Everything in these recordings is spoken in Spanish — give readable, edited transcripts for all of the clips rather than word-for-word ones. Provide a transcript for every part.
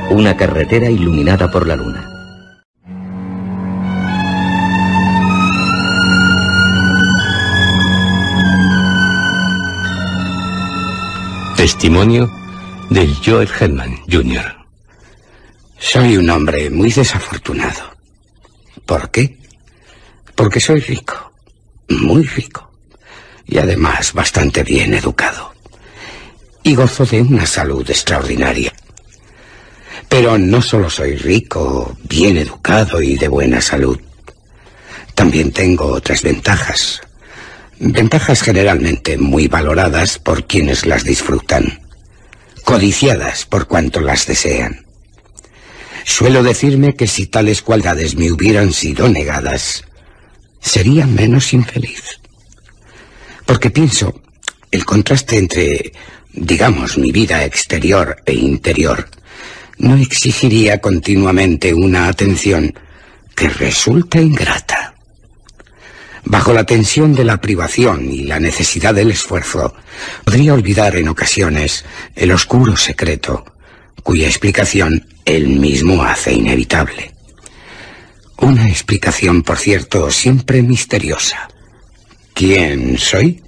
Una carretera iluminada por la luna. Testimonio de Joel Hedman, Jr. Soy un hombre muy desafortunado. ¿Por qué? Porque soy rico, muy rico, y además bastante bien educado. Y gozo de una salud extraordinaria. Pero no solo soy rico, bien educado y de buena salud. También tengo otras ventajas. Ventajas generalmente muy valoradas por quienes las disfrutan. Codiciadas por cuanto las desean. Suelo decirme que si tales cualidades me hubieran sido negadas, sería menos infeliz. Porque pienso, el contraste entre, digamos, mi vida exterior e interior, no exigiría continuamente una atención que resulta ingrata. Bajo la tensión de la privación y la necesidad del esfuerzo, podría olvidar en ocasiones el oscuro secreto, cuya explicación él mismo hace inevitable. Una explicación, por cierto, siempre misteriosa. ¿Quién soy?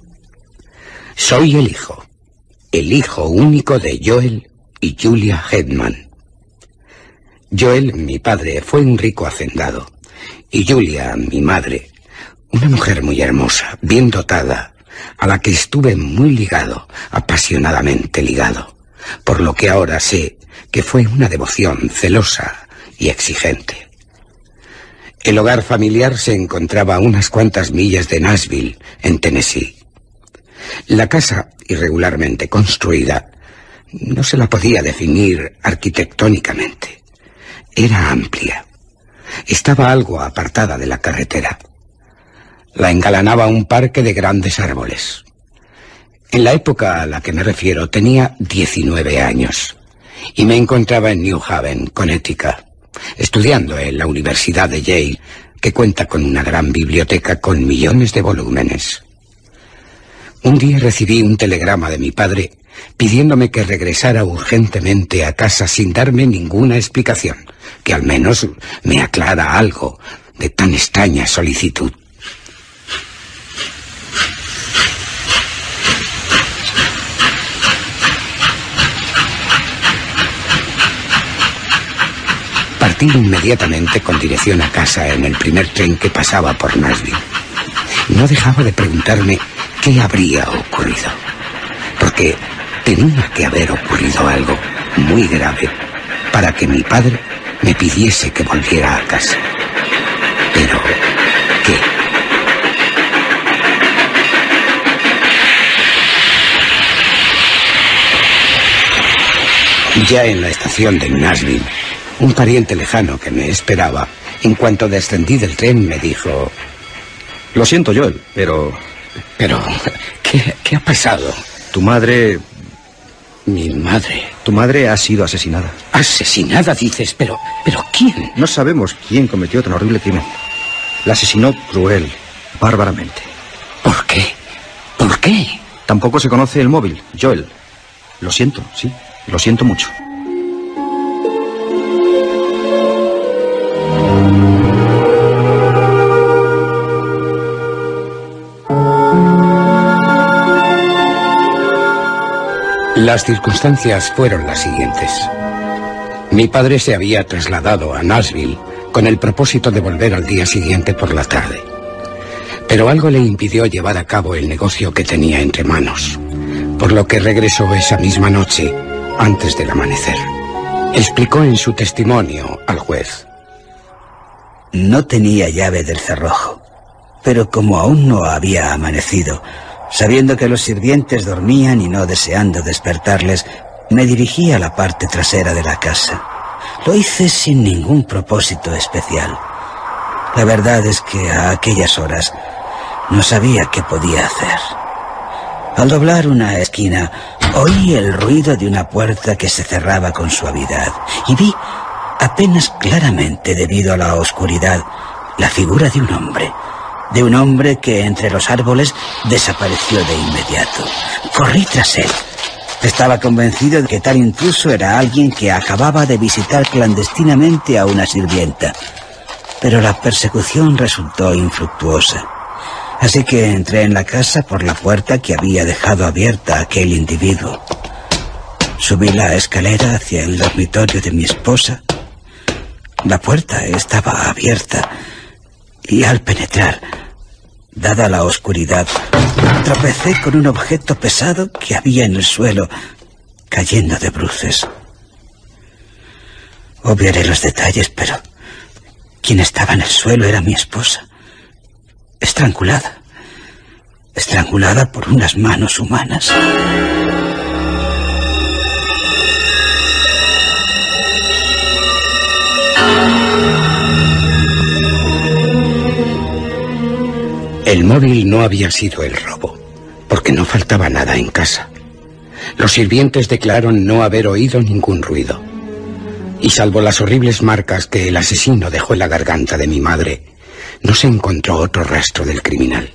Soy el hijo único de Joel y Julia Hedman. Joel, mi padre, fue un rico hacendado, y Julia, mi madre, una mujer muy hermosa, bien dotada, a la que estuve muy ligado, apasionadamente ligado, por lo que ahora sé que fue una devoción celosa y exigente. El hogar familiar se encontraba a unas cuantas millas de Nashville, en Tennessee. La casa, irregularmente construida, no se la podía definir arquitectónicamente. Era amplia. Estaba algo apartada de la carretera. La engalanaba un parque de grandes árboles. En la época a la que me refiero tenía 19 años y me encontraba en New Haven, Connecticut, estudiando en la Universidad de Yale, que cuenta con una gran biblioteca con millones de volúmenes. Un día recibí un telegrama de mi padre pidiéndome que regresara urgentemente a casa sin darme ninguna explicación, que al menos me aclara algo de tan extraña solicitud. Partí inmediatamente con dirección a casa en el primer tren que pasaba por Nashville. No dejaba de preguntarme qué habría ocurrido, porque tenía que haber ocurrido algo muy grave para que mi padre me pidiese que volviera a casa. Pero, ¿qué? Ya en la estación de Nashville, un pariente lejano que me esperaba, en cuanto descendí del tren, me dijo: Lo siento, Joel, pero... Pero, ¿qué ha pasado? Tu madre... Mi madre... Tu madre ha sido asesinada. ¿Asesinada, dices? ¿Pero quién? No sabemos quién cometió tan horrible crimen. La asesinó cruel, bárbaramente. ¿Por qué? ¿Por qué? Tampoco se conoce el móvil, Joel. Lo siento, sí, lo siento mucho. Las circunstancias fueron las siguientes. Mi padre se había trasladado a Nashville con el propósito de volver al día siguiente por la tarde. Pero algo le impidió llevar a cabo el negocio que tenía entre manos, por lo que regresó esa misma noche, antes del amanecer. Explicó en su testimonio al juez: No tenía llave del cerrojo, pero como aún no había amanecido, sabiendo que los sirvientes dormían y no deseando despertarles, me dirigí a la parte trasera de la casa. Lo hice sin ningún propósito especial. La verdad es que a aquellas horas no sabía qué podía hacer. Al doblar una esquina, oí el ruido de una puerta que se cerraba con suavidad y vi, apenas claramente debido a la oscuridad, la figura de un hombre que entre los árboles desapareció de inmediato. Corrí tras él, Estaba convencido de que tal intruso era alguien que acababa de visitar clandestinamente a una sirvienta. Pero la persecución resultó infructuosa. Así que entré en la casa por la puerta que había dejado abierta aquel individuo. Subí la escalera hacia el dormitorio de mi esposa. La puerta estaba abierta y al penetrar, dada la oscuridad, tropecé con un objeto pesado que había en el suelo, cayendo de bruces. Obviaré los detalles, pero quien estaba en el suelo era mi esposa, estrangulada por unas manos humanas. El móvil no había sido el robo, porque no faltaba nada en casa. Los sirvientes declararon no haber oído ningún ruido. Y salvo las horribles marcas que el asesino dejó en la garganta de mi madre, no se encontró otro rastro del criminal.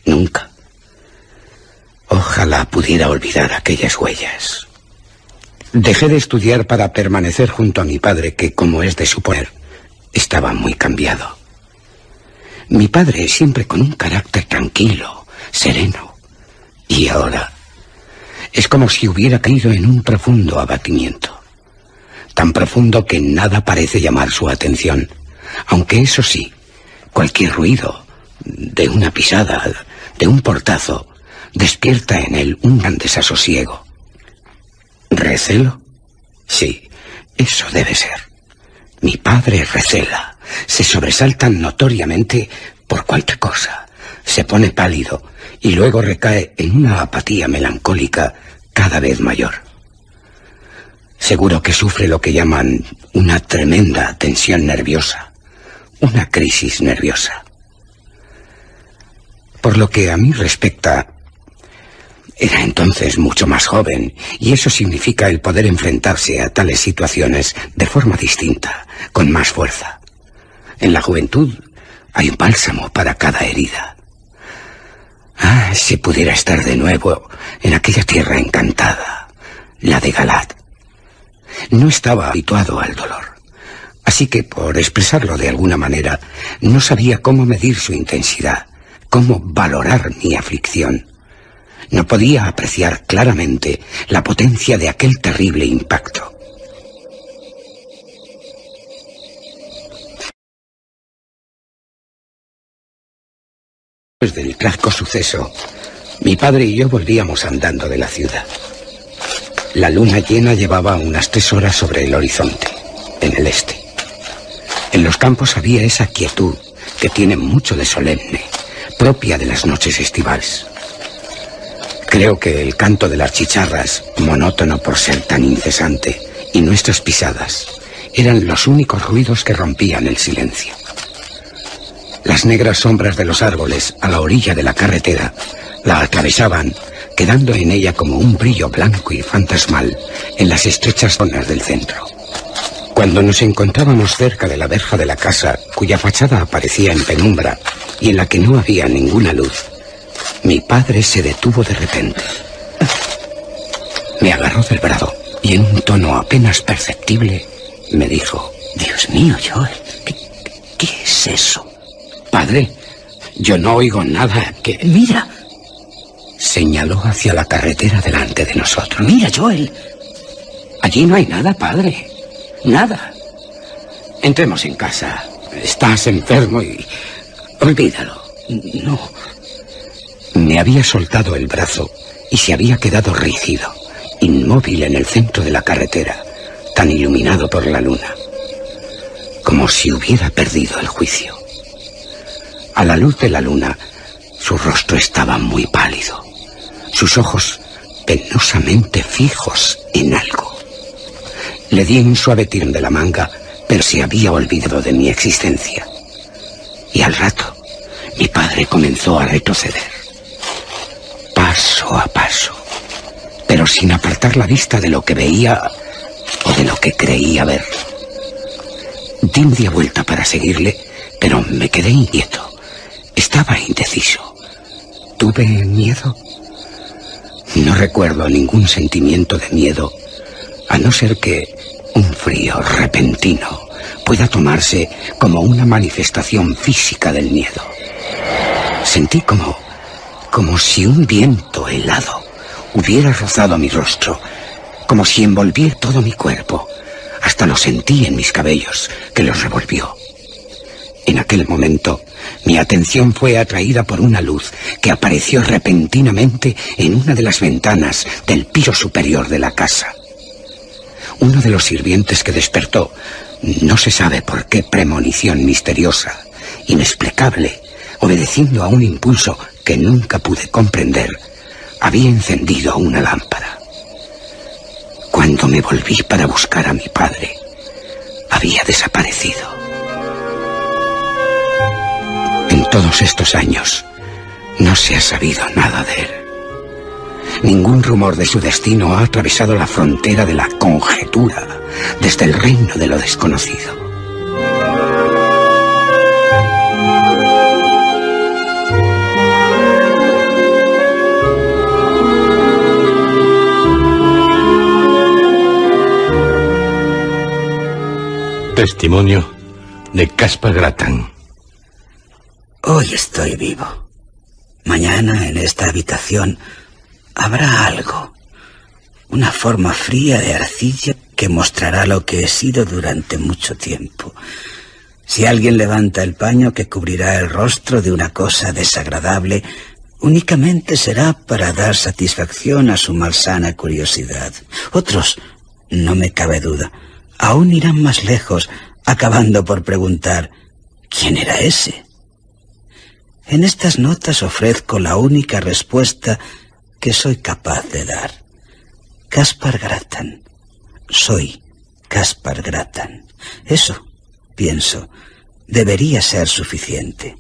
Nunca. Ojalá pudiera olvidar aquellas huellas. Dejé de estudiar para permanecer junto a mi padre, que, como es de suponer, estaba muy cambiado. Mi padre siempre con un carácter tranquilo, sereno. Y ahora es como si hubiera caído en un profundo abatimiento. Tan profundo que nada parece llamar su atención. Aunque eso sí, cualquier ruido, de una pisada, de un portazo, despierta en él un gran desasosiego. ¿Recelo? Sí, eso debe ser. Mi padre recela. Se sobresalta notoriamente por cualquier cosa. Se pone pálido y luego recae en una apatía melancólica cada vez mayor. Seguro que sufre lo que llaman una tremenda tensión nerviosa, una crisis nerviosa. Por lo que a mí respecta, era entonces mucho más joven, y eso significa el poder enfrentarse a tales situaciones de forma distinta, con más fuerza. En la juventud hay un bálsamo para cada herida. Ah, si pudiera estar de nuevo en aquella tierra encantada, la de Galat. No estaba habituado al dolor, así que, por expresarlo de alguna manera, no sabía cómo medir su intensidad, cómo valorar mi aflicción. No podía apreciar claramente la potencia de aquel terrible impacto. Después del trágico suceso, mi padre y yo volvíamos andando de la ciudad. La luna llena llevaba unas 3 horas sobre el horizonte, en el este. En los campos había esa quietud que tiene mucho de solemne, propia de las noches estivales. Creo que el canto de las chicharras, monótono por ser tan incesante, y nuestras pisadas, eran los únicos ruidos que rompían el silencio. Las negras sombras de los árboles a la orilla de la carretera la atravesaban, quedando en ella como un brillo blanco y fantasmal en las estrechas zonas del centro. Cuando nos encontrábamos cerca de la verja de la casa, cuya fachada aparecía en penumbra y en la que no había ninguna luz, mi padre se detuvo de repente. Me agarró del brazo y en un tono apenas perceptible me dijo: Dios mío, Joel, ¿qué es eso? Padre, yo no oigo nada que... Mira. Señaló hacia la carretera delante de nosotros. Mira, Joel. Allí no hay nada, padre. Nada. Entremos en casa. Estás enfermo y... olvídalo. No. Me había soltado el brazo y se había quedado rígido, inmóvil en el centro de la carretera, tan iluminado por la luna, como si hubiera perdido el juicio. A la luz de la luna, su rostro estaba muy pálido, sus ojos penosamente fijos en algo. Le di un suave tirón de la manga, pero se había olvidado de mi existencia. Y al rato, mi padre comenzó a retroceder, paso a paso, pero sin apartar la vista de lo que veía o de lo que creía ver. Di media vuelta para seguirle, pero me quedé inquieto. Estaba indeciso. ¿Tuve miedo? No recuerdo ningún sentimiento de miedo, a no ser que un frío repentino pueda tomarse como una manifestación física del miedo. Sentí como si un viento helado hubiera rozado mi rostro, como si envolviera todo mi cuerpo. Hasta lo sentí en mis cabellos, que los revolvió. En aquel momento, mi atención fue atraída por una luz que apareció repentinamente en una de las ventanas del piso superior de la casa. Uno de los sirvientes que despertó, no se sabe por qué premonición misteriosa, inexplicable, obedeciendo a un impulso que nunca pude comprender, había encendido una lámpara. Cuando me volví para buscar a mi padre, había desaparecido. En todos estos años, no se ha sabido nada de él. Ningún rumor de su destino ha atravesado la frontera de la conjetura desde el reino de lo desconocido. Testimonio de Caspar Grattan. Hoy estoy vivo. Mañana en esta habitación habrá algo. Una forma fría de arcilla que mostrará lo que he sido durante mucho tiempo. Si alguien levanta el paño que cubrirá el rostro de una cosa desagradable, únicamente será para dar satisfacción a su malsana curiosidad. Otros, no me cabe duda, aún irán más lejos, acabando por preguntar ¿quién era ese? En estas notas ofrezco la única respuesta que soy capaz de dar. Caspar Grattan. Soy Caspar Grattan. Eso, pienso, debería ser suficiente.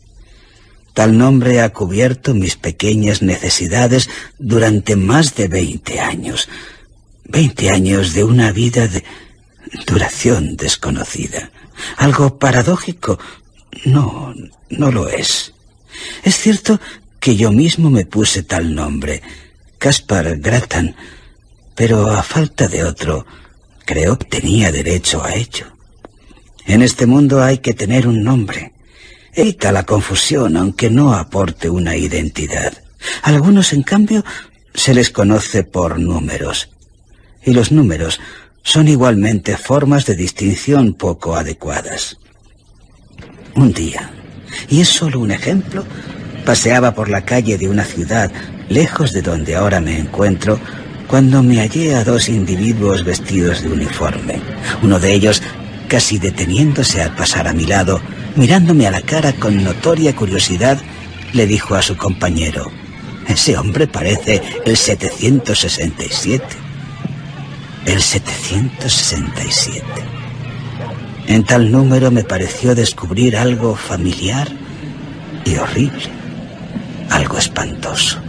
Tal nombre ha cubierto mis pequeñas necesidades durante más de 20 años. 20 años de una vida de duración desconocida. Algo paradójico. No lo es. Es cierto que yo mismo me puse tal nombre, Caspar Grattan, pero a falta de otro, creo que tenía derecho a ello. En este mundo hay que tener un nombre. Evita la confusión, aunque no aporte una identidad. A algunos, en cambio, se les conoce por números. Y los números son igualmente formas de distinción poco adecuadas. Un día, y es solo un ejemplo, paseaba por la calle de una ciudad, lejos de donde ahora me encuentro, cuando me hallé a dos individuos vestidos de uniforme. Uno de ellos, casi deteniéndose al pasar a mi lado, mirándome a la cara con notoria curiosidad, le dijo a su compañero: «Ese hombre parece el 767». El 767. En tal número me pareció descubrir algo familiar y horrible, algo espantoso.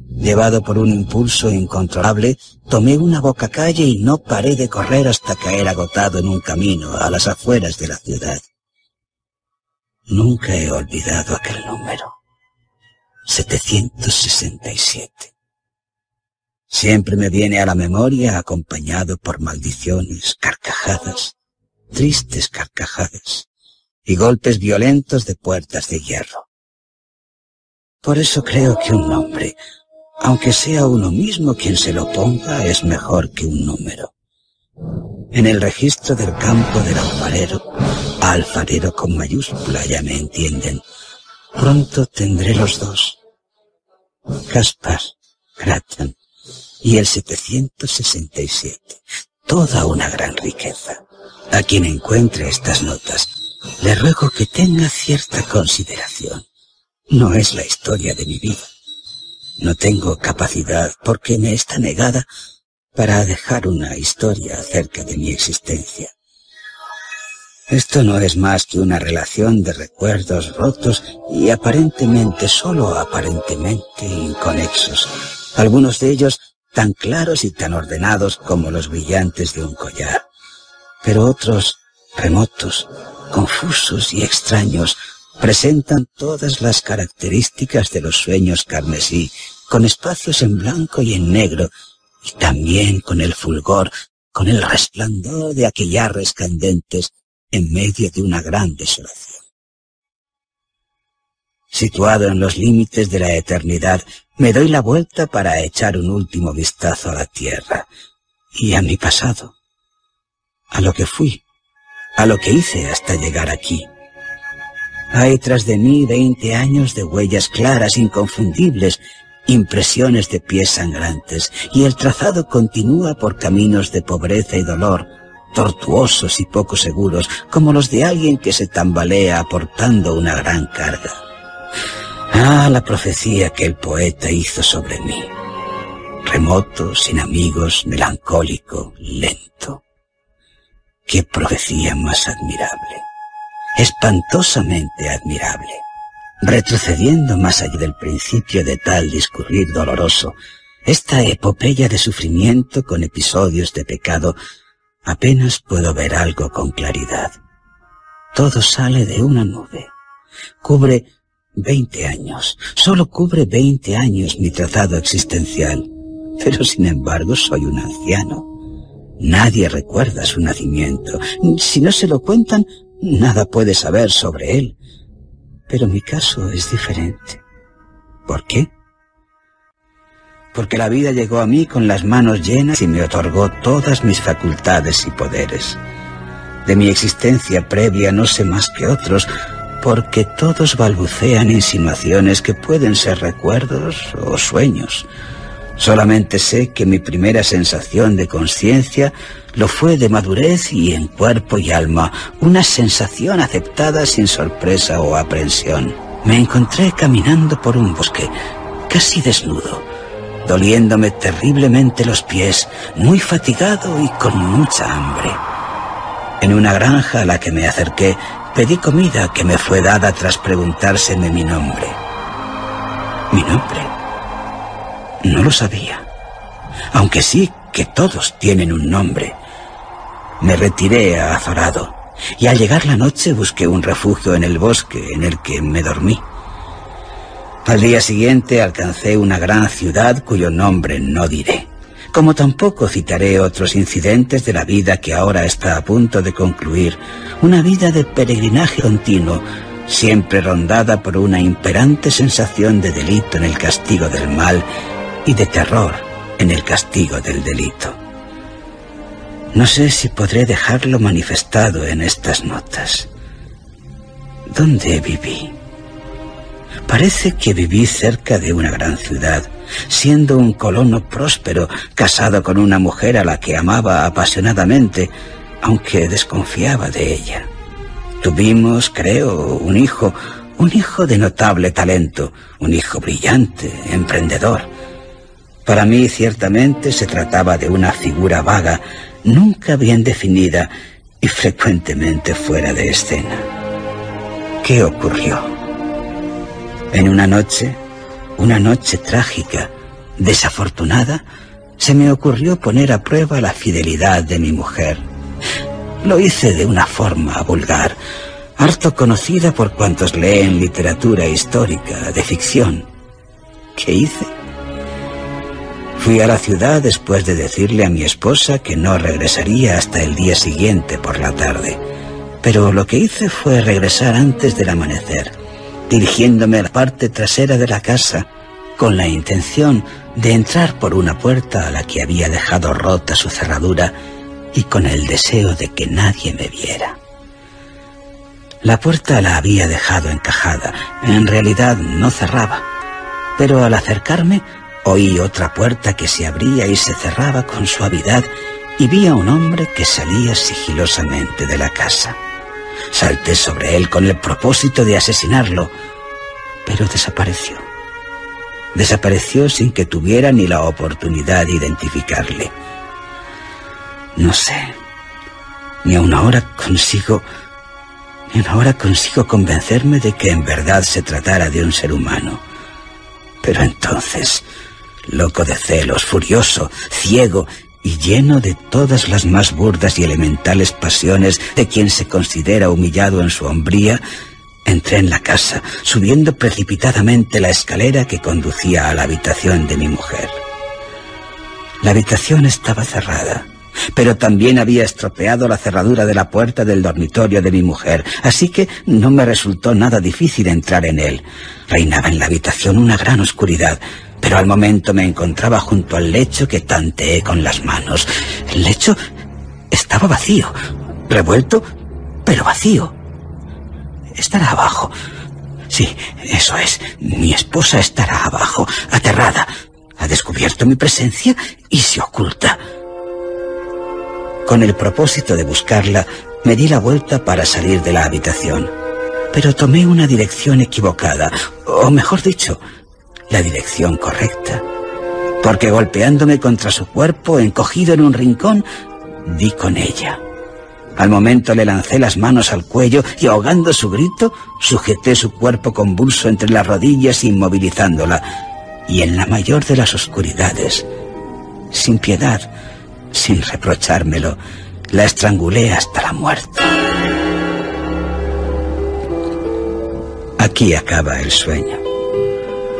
Llevado por un impulso incontrolable, tomé una bocacalle y no paré de correr hasta caer agotado en un camino a las afueras de la ciudad. Nunca he olvidado aquel número. 767. Siempre me viene a la memoria acompañado por maldiciones, carcajadas, tristes carcajadas y golpes violentos de puertas de hierro. Por eso creo que un nombre, aunque sea uno mismo quien se lo ponga, es mejor que un número. En el registro del campo del alfarero, alfarero con mayúscula, ya me entienden, pronto tendré los dos, Caspar Grattan y el 767, toda una gran riqueza. A quien encuentre estas notas, le ruego que tenga cierta consideración. No es la historia de mi vida. No tengo capacidad, porque me está negada, para dejar una historia acerca de mi existencia. Esto no es más que una relación de recuerdos rotos y aparentemente, solo aparentemente, inconexos. Algunos de ellos tan claros y tan ordenados como los brillantes de un collar. Pero otros, remotos, confusos y extraños, presentan todas las características de los sueños carmesí con espacios en blanco y en negro, y también con el fulgor, con el resplandor de aquellarres candentes en medio de una gran desolación. Situado en los límites de la eternidad, me doy la vuelta para echar un último vistazo a la tierra y a mi pasado, a lo que fui, a lo que hice hasta llegar aquí. Hay tras de mí 20 años de huellas claras, inconfundibles, impresiones de pies sangrantes, y el trazado continúa por caminos de pobreza y dolor, tortuosos y poco seguros, como los de alguien que se tambalea aportando una gran carga. Ah, la profecía que el poeta hizo sobre mí. Remoto, sin amigos, melancólico, lento. ¡Qué profecía más admirable! Espantosamente admirable. Retrocediendo más allá del principio de tal discurrir doloroso, esta epopeya de sufrimiento con episodios de pecado, apenas puedo ver algo con claridad. Todo sale de una nube. Cubre 20 años, solo cubre 20 años mi trazado existencial, pero sin embargo soy un anciano. Nadie recuerda su nacimiento. Si no se lo cuentan, nada puede saber sobre él. Pero mi caso es diferente. ¿Por qué? Porque la vida llegó a mí con las manos llenas y me otorgó todas mis facultades y poderes. De mi existencia previa no sé más que otros, porque todos balbucean insinuaciones que pueden ser recuerdos o sueños. Solamente sé que mi primera sensación de conciencia lo fue de madurez y en cuerpo y alma, una sensación aceptada sin sorpresa o aprensión. Me encontré caminando por un bosque, casi desnudo, doliéndome terriblemente los pies, muy fatigado y con mucha hambre. En una granja a la que me acerqué, pedí comida que me fue dada tras preguntárseme mi nombre. ¿Mi nombre? No lo sabía, aunque sí que todos tienen un nombre. Me retiré azorado, y al llegar la noche busqué un refugio en el bosque en el que me dormí. Al día siguiente alcancé una gran ciudad cuyo nombre no diré, como tampoco citaré otros incidentes de la vida que ahora está a punto de concluir, una vida de peregrinaje continuo, siempre rondada por una imperante sensación de delito en el castigo del mal y de terror en el castigo del delito. No sé si podré dejarlo manifestado en estas notas. ¿Dónde viví? Parece que viví cerca de una gran ciudad, siendo un colono próspero, casado con una mujer a la que amaba apasionadamente, aunque desconfiaba de ella. Tuvimos, creo, un hijo de notable talento, un hijo brillante, emprendedor. Para mí, ciertamente, se trataba de una figura vaga, nunca bien definida y frecuentemente fuera de escena. ¿Qué ocurrió? En una noche trágica, desafortunada, se me ocurrió poner a prueba la fidelidad de mi mujer. Lo hice de una forma vulgar, harto conocida por cuantos leen literatura histórica, de ficción. ¿Qué hice? Fui a la ciudad después de decirle a mi esposa que no regresaría hasta el día siguiente por la tarde. Pero lo que hice fue regresar antes del amanecer, dirigiéndome a la parte trasera de la casa, con la intención de entrar por una puerta a la que había dejado rota su cerradura y con el deseo de que nadie me viera. La puerta la había dejado encajada, en realidad no cerraba, pero al acercarme oí otra puerta que se abría y se cerraba con suavidad y vi a un hombre que salía sigilosamente de la casa. Salté sobre él con el propósito de asesinarlo, pero desapareció. Desapareció sin que tuviera ni la oportunidad de identificarle. No sé, ni aún ahora consigo convencerme de que en verdad se tratara de un ser humano. Pero entonces, loco de celos, furioso, ciego y lleno de todas las más burdas y elementales pasiones de quien se considera humillado en su hombría, Entré en la casa, subiendo precipitadamente la escalera que conducía a la habitación de mi mujer. La habitación estaba cerrada, pero también había estropeado la cerradura de la puerta del dormitorio de mi mujer, así que no me resultó nada difícil entrar en él. Reinaba en la habitación una gran oscuridad, pero al momento me encontraba junto al lecho que tanteé con las manos. El lecho estaba vacío, revuelto, pero vacío. Estará abajo. Sí, eso es. Mi esposa estará abajo, aterrada. Ha descubierto mi presencia y se oculta. Con el propósito de buscarla, me di la vuelta para salir de la habitación. Pero tomé una dirección equivocada, o mejor dicho, la dirección correcta. Porque golpeándome contra su cuerpo, encogido en un rincón, di con ella. Al momento le lancé las manos al cuello y, ahogando su grito, sujeté su cuerpo convulso entre las rodillas, inmovilizándola. Y en la mayor de las oscuridades, sin piedad, sin reprochármelo, la estrangulé hasta la muerte. Aquí acaba el sueño.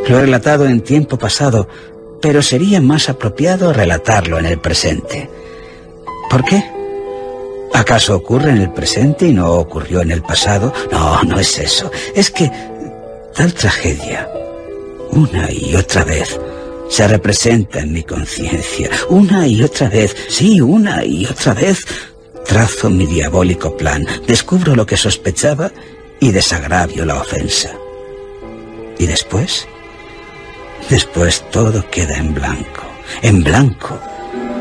Lo he relatado en tiempo pasado, pero sería más apropiado relatarlo en el presente. ¿Por qué? ¿Acaso ocurre en el presente y no ocurrió en el pasado? No, no es eso. Es que tal tragedia, una y otra vez, se representa en mi conciencia. Una y otra vez, sí, una y otra vez, trazo mi diabólico plan, descubro lo que sospechaba y desagravio la ofensa. ¿Y después? Después todo queda en blanco.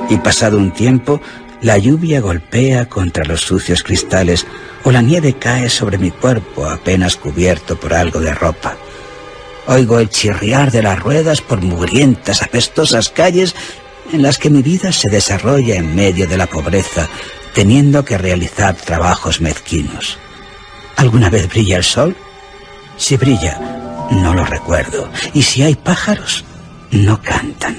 Y pasado un tiempo, la lluvia golpea contra los sucios cristales o la nieve cae sobre mi cuerpo apenas cubierto por algo de ropa. Oigo el chirriar de las ruedas por mugrientas, apestosas calles en las que mi vida se desarrolla en medio de la pobreza, teniendo que realizar trabajos mezquinos. ¿Alguna vez brilla el sol? Si brilla, no lo recuerdo. Y si hay pájaros, no cantan.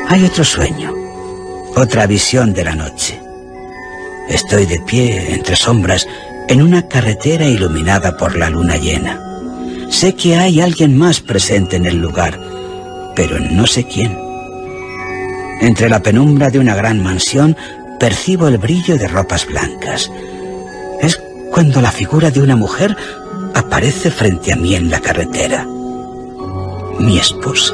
Hay otro sueño, otra visión de la noche. Estoy de pie, entre sombras, en una carretera iluminada por la luna llena. Sé que hay alguien más presente en el lugar, pero no sé quién. Entre la penumbra de una gran mansión, percibo el brillo de ropas blancas. Es cuando la figura de una mujer aparece frente a mí en la carretera. Mi esposa.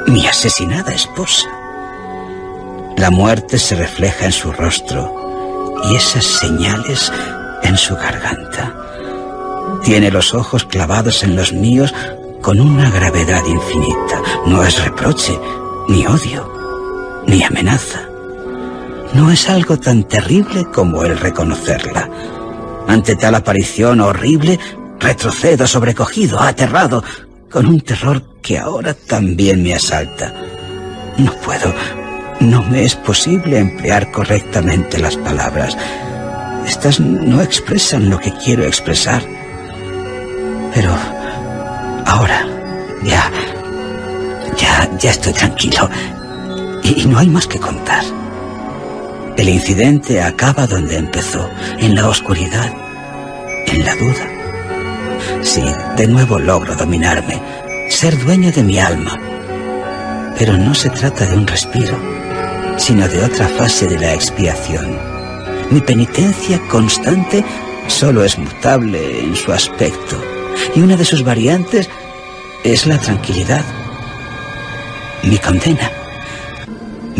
Mi asesinada esposa. La muerte se refleja en su rostro y esas señales en su garganta. Tiene los ojos clavados en los míos con una gravedad infinita. No es reproche, ni odio, ni amenaza. No es algo tan terrible como el reconocerla. Ante tal aparición horrible, retrocedo sobrecogido, aterrado, con un terror que ahora también me asalta. No puedo, no me es posible emplear correctamente las palabras. Estas no expresan lo que quiero expresar. Pero ahora ya estoy tranquilo y no hay más que contar. El incidente acaba donde empezó, en la oscuridad, en la duda. Sí, de nuevo logro dominarme, ser dueño de mi alma. Pero no se trata de un respiro, sino de otra fase de la expiación. Mi penitencia constante solo es mutable en su aspecto, y una de sus variantes es la tranquilidad. Mi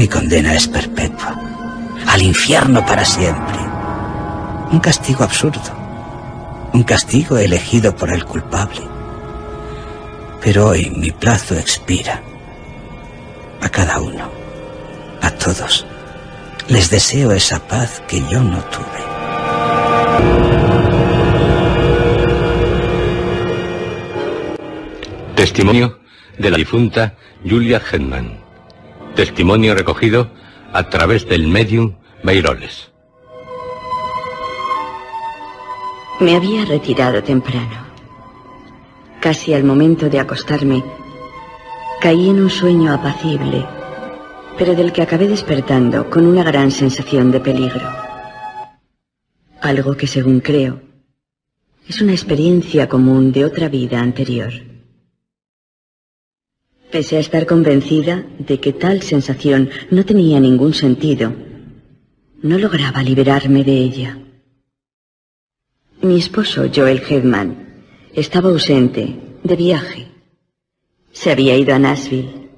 condena es perpetua, al infierno para siempre. Un castigo absurdo, un castigo elegido por el culpable. Pero hoy mi plazo expira. A cada uno, a todos, les deseo esa paz que yo no tuve. Testimonio de la difunta Julia Hetman. Testimonio recogido a través del medium Meiroles. Me había retirado temprano. Casi al momento de acostarme, caí en un sueño apacible, pero del que acabé despertando con una gran sensación de peligro. Algo que, según creo, es una experiencia común de otra vida anterior. Pese a estar convencida de que tal sensación no tenía ningún sentido, no lograba liberarme de ella. Mi esposo, Joel Hedman, estaba ausente, de viaje. Se había ido a Nashville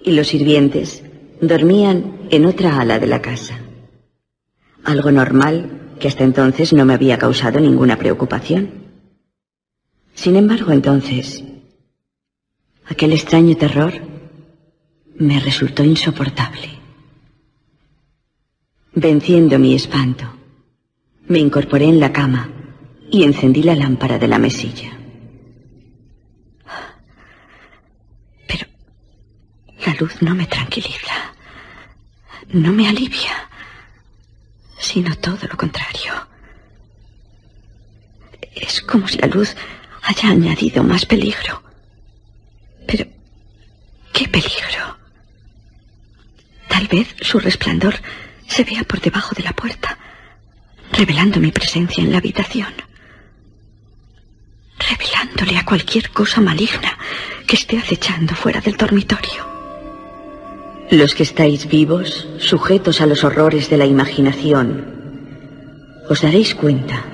y los sirvientes dormían en otra ala de la casa. Algo normal que hasta entonces no me había causado ninguna preocupación. Sin embargo, entonces, aquel extraño terror me resultó insoportable. Venciendo mi espanto, me incorporé en la cama y encendí la lámpara de la mesilla. Pero la luz no me tranquiliza, no me alivia, sino todo lo contrario. Es como si la luz haya añadido más peligro. Pero, ¿qué peligro? Tal vez su resplandor se vea por debajo de la puerta, revelando mi presencia en la habitación, revelándole a cualquier cosa maligna que esté acechando fuera del dormitorio. Los que estáis vivos, sujetos a los horrores de la imaginación, os daréis cuenta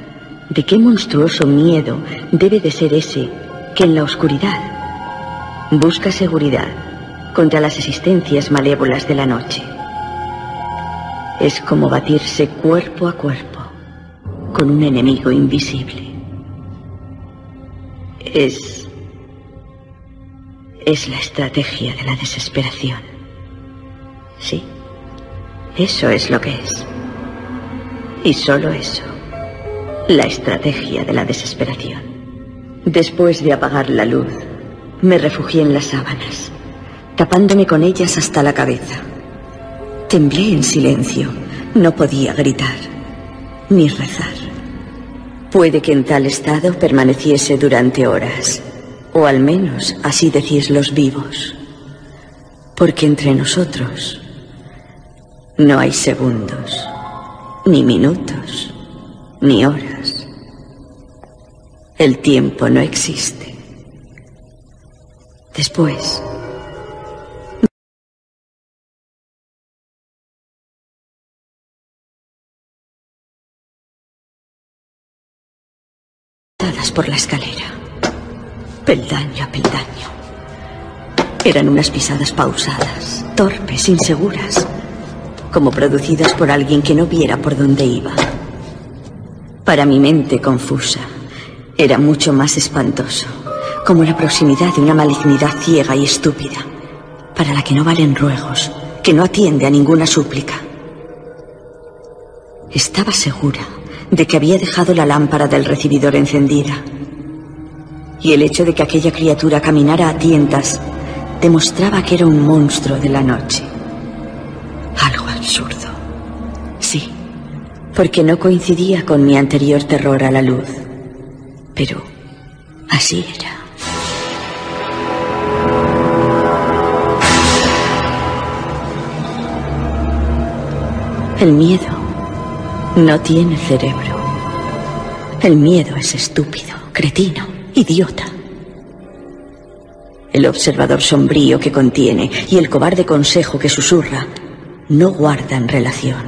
de qué monstruoso miedo debe de ser ese que en la oscuridad busca seguridad contra las existencias malévolas de la noche. Es como batirse cuerpo a cuerpo con un enemigo invisible. Es la estrategia de la desesperación. Sí, eso es lo que es. Y solo eso, la estrategia de la desesperación. Después de apagar la luz, me refugié en las sábanas, tapándome con ellas hasta la cabeza. Temblé en silencio, no podía gritar, ni rezar. Puede que en tal estado permaneciese durante horas, o al menos así decís los vivos, porque entre nosotros no hay segundos, ni minutos, ni horas. El tiempo no existe. Después, por la escalera, peldaño a peldaño. Eran unas pisadas pausadas, torpes, inseguras, como producidas por alguien que no viera por dónde iba. Para mi mente confusa, era mucho más espantoso, como la proximidad de una malignidad ciega y estúpida, para la que no valen ruegos, que no atiende a ninguna súplica. Estaba segura de que había dejado la lámpara del recibidor encendida, y el hecho de que aquella criatura caminara a tientas demostraba que era un monstruo de la noche. Algo absurdo. Sí, porque no coincidía con mi anterior terror a la luz, pero así era. El miedo no tiene cerebro. El miedo es estúpido, cretino, idiota. El observador sombrío que contiene y el cobarde consejo que susurra no guardan relación.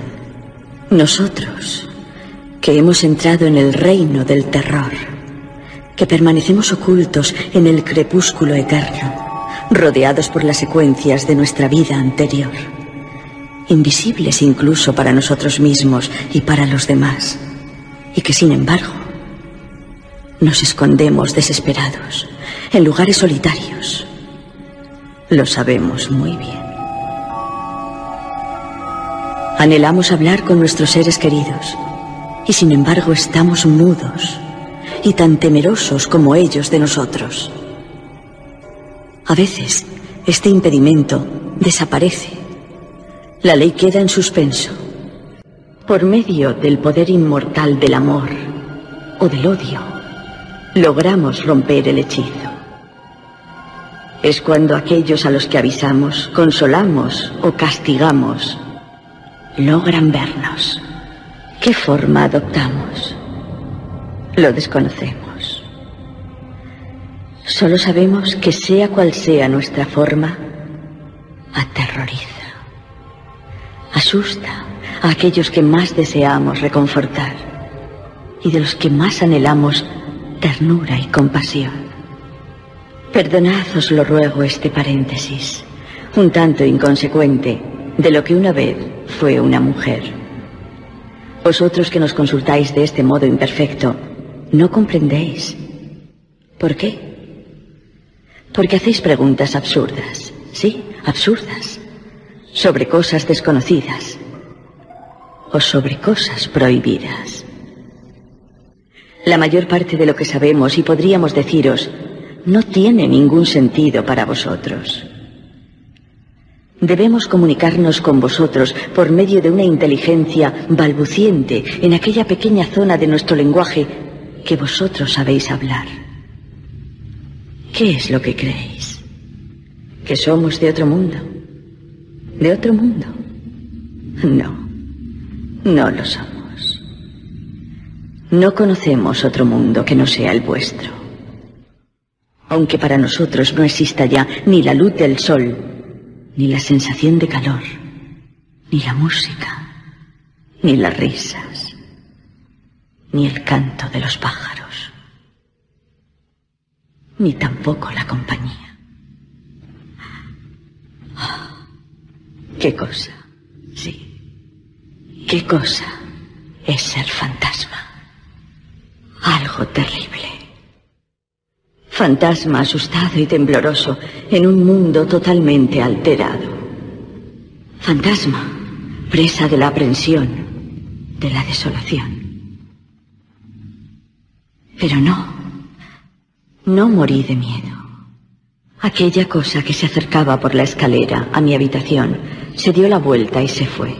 Nosotros, que hemos entrado en el reino del terror, que permanecemos ocultos en el crepúsculo eterno, rodeados por las secuencias de nuestra vida anterior, invisibles incluso para nosotros mismos y para los demás, y que sin embargo nos escondemos desesperados en lugares solitarios. Lo sabemos muy bien. Anhelamos hablar con nuestros seres queridos y sin embargo estamos mudos y tan temerosos como ellos de nosotros. A veces este impedimento desaparece. La ley queda en suspenso. Por medio del poder inmortal del amor, o del odio, logramos romper el hechizo. Es cuando aquellos a los que avisamos, consolamos o castigamos, logran vernos. ¿Qué forma adoptamos? Lo desconocemos. Solo sabemos que sea cual sea nuestra forma, aterroriza, asusta a aquellos que más deseamos reconfortar y de los que más anhelamos ternura y compasión. Perdonad, os lo ruego, este paréntesis, un tanto inconsecuente, de lo que una vez fue una mujer. Vosotros que nos consultáis de este modo imperfecto, no comprendéis. ¿Por qué? Porque hacéis preguntas absurdas, sí, absurdas, sobre cosas desconocidas o sobre cosas prohibidas. La mayor parte de lo que sabemos y podríamos deciros no tiene ningún sentido para vosotros. Debemos comunicarnos con vosotros por medio de una inteligencia balbuciente en aquella pequeña zona de nuestro lenguaje que vosotros sabéis hablar. ¿Qué es lo que creéis? ¿Que somos de otro mundo? ¿De otro mundo? No, no lo somos. No conocemos otro mundo que no sea el vuestro. Aunque para nosotros no exista ya ni la luz del sol, ni la sensación de calor, ni la música, ni las risas, ni el canto de los pájaros, ni tampoco la compañía. ¿Qué cosa? Sí. ¿Qué cosa es ser fantasma? Algo terrible. Fantasma asustado y tembloroso en un mundo totalmente alterado. Fantasma, presa de la aprensión, de la desolación. Pero no morí de miedo. Aquella cosa que se acercaba por la escalera a mi habitación se dio la vuelta y se fue.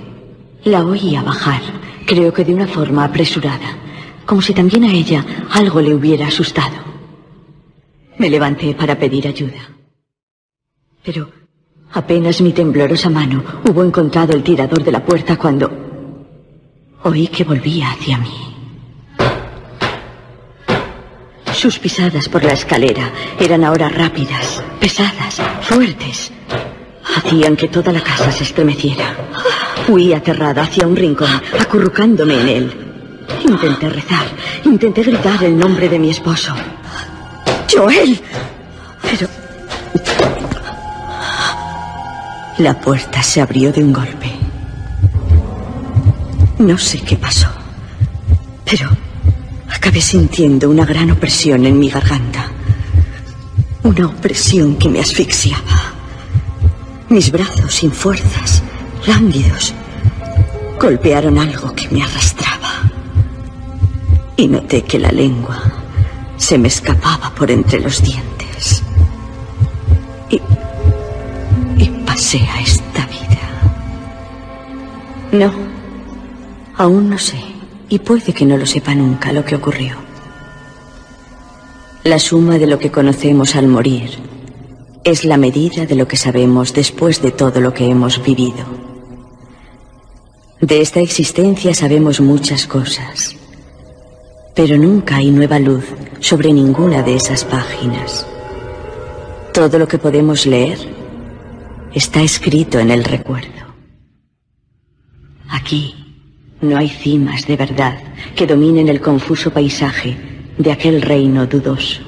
La oía bajar, creo que de una forma apresurada, como si también a ella algo le hubiera asustado. Me levanté para pedir ayuda. Pero apenas mi temblorosa mano hubo encontrado el tirador de la puerta cuando oí que volvía hacia mí. Sus pisadas por la escalera eran ahora rápidas, pesadas, fuertes. Hacían que toda la casa se estremeciera. Huí aterrada hacia un rincón, acurrucándome en él. Intenté rezar, intenté gritar el nombre de mi esposo. ¡Joel! Pero la puerta se abrió de un golpe. No sé qué pasó, pero acabé sintiendo una gran opresión en mi garganta. Una opresión que me asfixiaba. Mis brazos sin fuerzas, lánguidos, golpearon algo que me arrastraba. Y noté que la lengua se me escapaba por entre los dientes. Y pasé a esta vida. No, aún no sé, y puede que no lo sepa nunca lo que ocurrió. La suma de lo que conocemos al morir es la medida de lo que sabemos después de todo lo que hemos vivido. De esta existencia sabemos muchas cosas, pero nunca hay nueva luz sobre ninguna de esas páginas. Todo lo que podemos leer está escrito en el recuerdo. Aquí no hay cimas de verdad que dominen el confuso paisaje de aquel reino dudoso.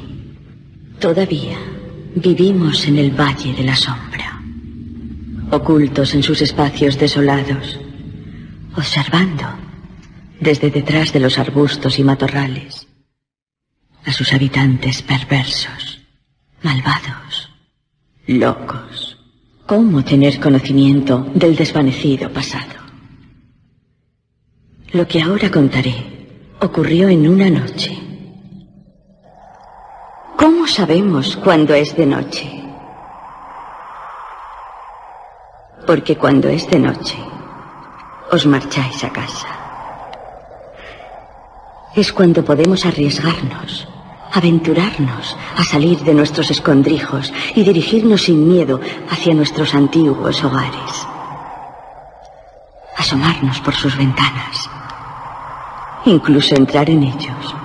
Todavía vivimos en el Valle de la Sombra, ocultos en sus espacios desolados, observando desde detrás de los arbustos y matorrales a sus habitantes perversos, malvados, locos. ¿Cómo tener conocimiento del desvanecido pasado? Lo que ahora contaré ocurrió en una noche. ¿Cómo sabemos cuándo es de noche? Porque cuando es de noche, os marcháis a casa. Es cuando podemos arriesgarnos, aventurarnos a salir de nuestros escondrijos y dirigirnos sin miedo hacia nuestros antiguos hogares. Asomarnos por sus ventanas, incluso entrar en ellos.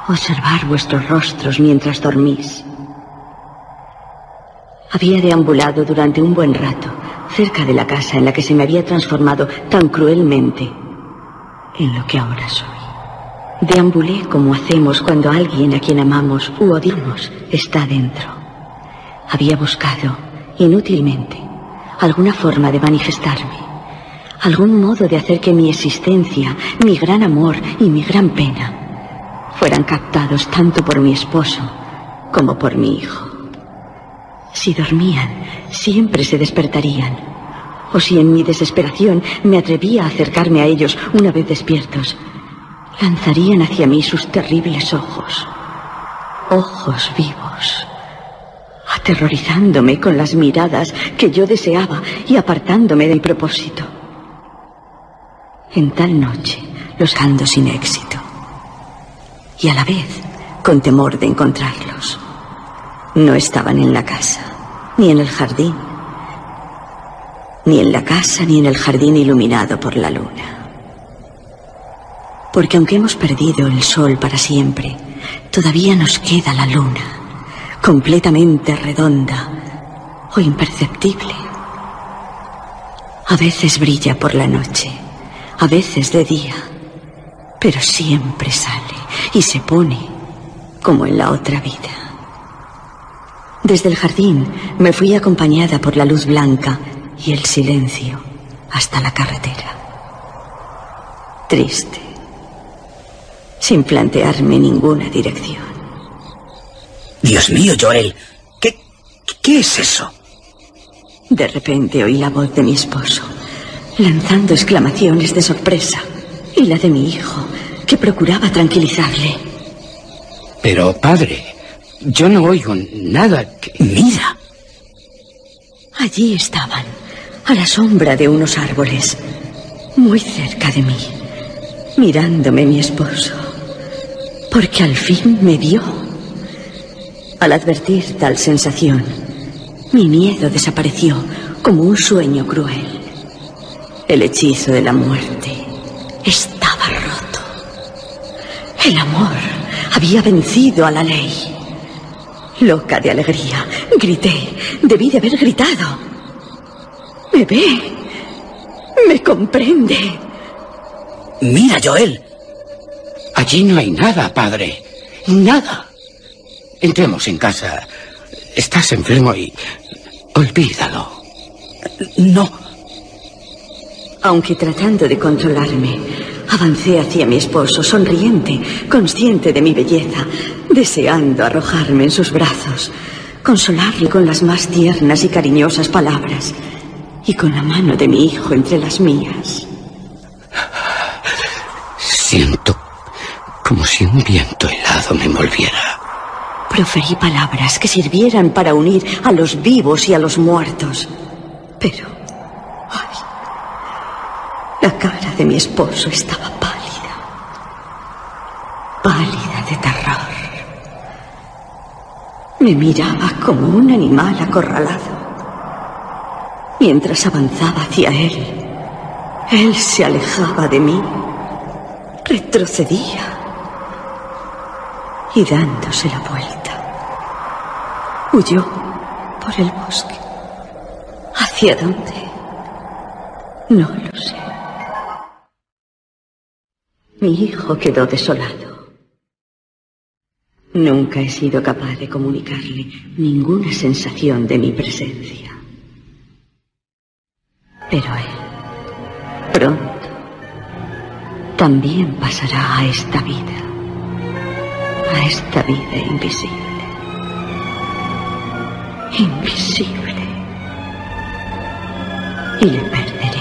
Observar vuestros rostros mientras dormís. Había deambulado durante un buen rato cerca de la casa en la que se me había transformado tan cruelmente en lo que ahora soy. Deambulé como hacemos cuando alguien a quien amamos u odiamos está dentro. Había buscado, inútilmente, alguna forma de manifestarme, algún modo de hacer que mi existencia, mi gran amor y mi gran pena fueran captados tanto por mi esposo como por mi hijo. Si dormían, siempre se despertarían, o si en mi desesperación me atrevía a acercarme a ellos una vez despiertos, lanzarían hacia mí sus terribles ojos, ojos vivos, aterrorizándome con las miradas que yo deseaba y apartándome de mi propósito. En tal noche los ando sin éxito, y a la vez con temor de encontrarlos. No estaban en la casa, ni en el jardín, ni en la casa ni en el jardín iluminado por la luna. Porque aunque hemos perdido el sol para siempre, todavía nos queda la luna, completamente redonda o imperceptible. A veces brilla por la noche, a veces de día, pero siempre sale y se pone como en la otra vida. Desde el jardín me fui acompañada por la luz blanca y el silencio hasta la carretera. Triste, sin plantearme ninguna dirección. Dios mío, Joel, ¿qué es eso? De repente oí la voz de mi esposo, lanzando exclamaciones de sorpresa, y la de mi hijo, que procuraba tranquilizarle. Pero, padre, yo no oigo nada que... Mira. Allí estaban, a la sombra de unos árboles, muy cerca de mí, mirándome mi esposo, porque al fin me vio. Al advertir tal sensación, mi miedo desapareció como un sueño cruel. El hechizo de la muerte estaba roto. El amor había vencido a la ley. Loca de alegría, grité. Debí de haber gritado. Me ve. Me comprende. Mira, Joel. Allí no hay nada, padre. Nada. Entremos en casa. Estás enfermo y... olvídalo. No. Aunque tratando de controlarme, avancé hacia mi esposo, sonriente, consciente de mi belleza, deseando arrojarme en sus brazos, consolarle con las más tiernas y cariñosas palabras, y con la mano de mi hijo entre las mías. Siento como si un viento helado me envolviera. Proferí palabras que sirvieran para unir a los vivos y a los muertos. Pero... ¡ay! La cara de mi esposo estaba pálida. Pálida de terror. Me miraba como un animal acorralado. Mientras avanzaba hacia él se alejaba de mí, retrocedía y dándose la vuelta, huyó por el bosque. ¿Hacia dónde? No lo sé. Mi hijo quedó desolado. Nunca he sido capaz de comunicarle ninguna sensación de mi presencia. Pero él, pronto, también pasará a esta vida invisible. Invisible. Y le perderé.